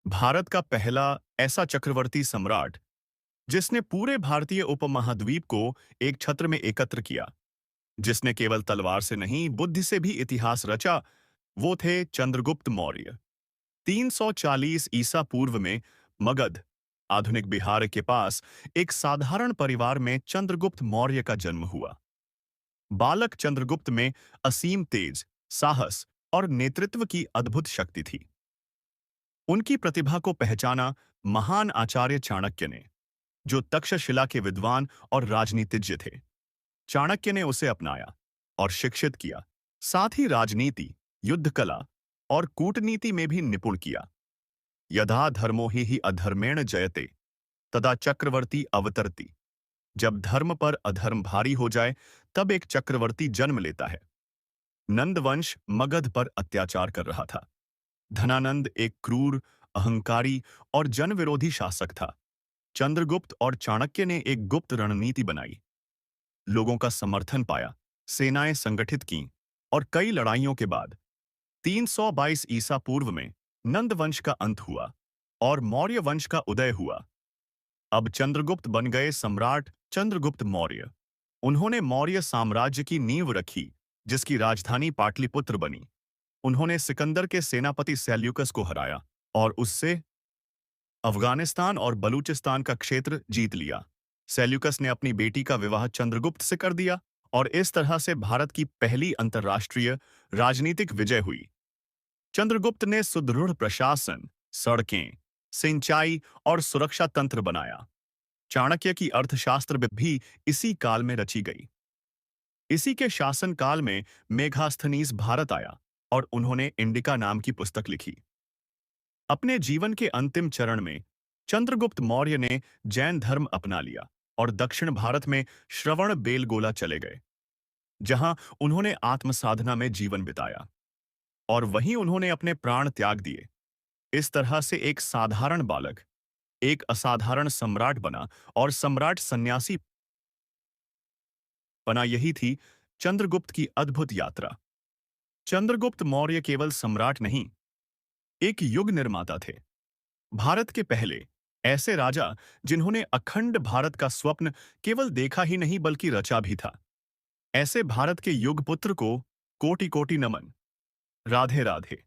भारत का पहला ऐसा चक्रवर्ती सम्राट जिसने पूरे भारतीय उपमहाद्वीप को एक छत्र में एकत्र किया, जिसने केवल तलवार से नहीं बुद्धि से भी इतिहास रचा, वो थे चंद्रगुप्त मौर्य। 340 ईसा पूर्व में मगध, आधुनिक बिहार के पास, एक साधारण परिवार में चंद्रगुप्त मौर्य का जन्म हुआ। बालक चंद्रगुप्त में असीम तेज, साहस और नेतृत्व की अद्भुत शक्ति थी। उनकी प्रतिभा को पहचाना महान आचार्य चाणक्य ने, जो तक्षशिला के विद्वान और राजनीतिज्ञ थे। चाणक्य ने उसे अपनाया और शिक्षित किया, साथ ही राजनीति, युद्ध कला और कूटनीति में भी निपुण किया। यदा धर्मो हि अधर्मेण जयते, तदा चक्रवर्ती अवतरति। जब धर्म पर अधर्म भारी हो जाए, तब एक चक्रवर्ती जन्म लेता है। नंदवंश मगध पर अत्याचार कर रहा था। धनानंद एक क्रूर, अहंकारी और जनविरोधी शासक था। चंद्रगुप्त और चाणक्य ने एक गुप्त रणनीति बनाई, लोगों का समर्थन पाया, सेनाएं संगठित कीं और कई लड़ाइयों के बाद 322 ईसा पूर्व में नंद वंश का अंत हुआ और मौर्य वंश का उदय हुआ। अब चंद्रगुप्त बन गए सम्राट चंद्रगुप्त मौर्य। उन्होंने मौर्य साम्राज्य की नींव रखी, जिसकी राजधानी पाटलिपुत्र बनी। उन्होंने सिकंदर के सेनापति सेल्यूकस को हराया और उससे अफगानिस्तान और बलूचिस्तान का क्षेत्र जीत लिया। सेल्यूकस ने अपनी बेटी का विवाह चंद्रगुप्त से कर दिया और इस तरह से भारत की पहली अंतर्राष्ट्रीय राजनीतिक विजय हुई। चंद्रगुप्त ने सुदृढ़ प्रशासन, सड़कें, सिंचाई और सुरक्षा तंत्र बनाया। चाणक्य की अर्थशास्त्र भी इसी काल में रची गई। इसी के शासनकाल में मेघास्थनीज भारत आया और उन्होंने इंडिका नाम की पुस्तक लिखी। अपने जीवन के अंतिम चरण में चंद्रगुप्त मौर्य ने जैन धर्म अपना लिया और दक्षिण भारत में श्रवण बेलगोला चले गए, जहां उन्होंने आत्मसाधना में जीवन बिताया और वहीं उन्होंने अपने प्राण त्याग दिए। इस तरह से एक साधारण बालक एक असाधारण सम्राट बना और सम्राट सन्यासी बना। यही थी चंद्रगुप्त की अद्भुत यात्रा। चंद्रगुप्त मौर्य केवल सम्राट नहीं, एक युग निर्माता थे। भारत के पहले ऐसे राजा जिन्होंने अखंड भारत का स्वप्न केवल देखा ही नहीं बल्कि रचा भी था। ऐसे भारत के युग पुत्र को कोटि कोटि नमन। राधे राधे।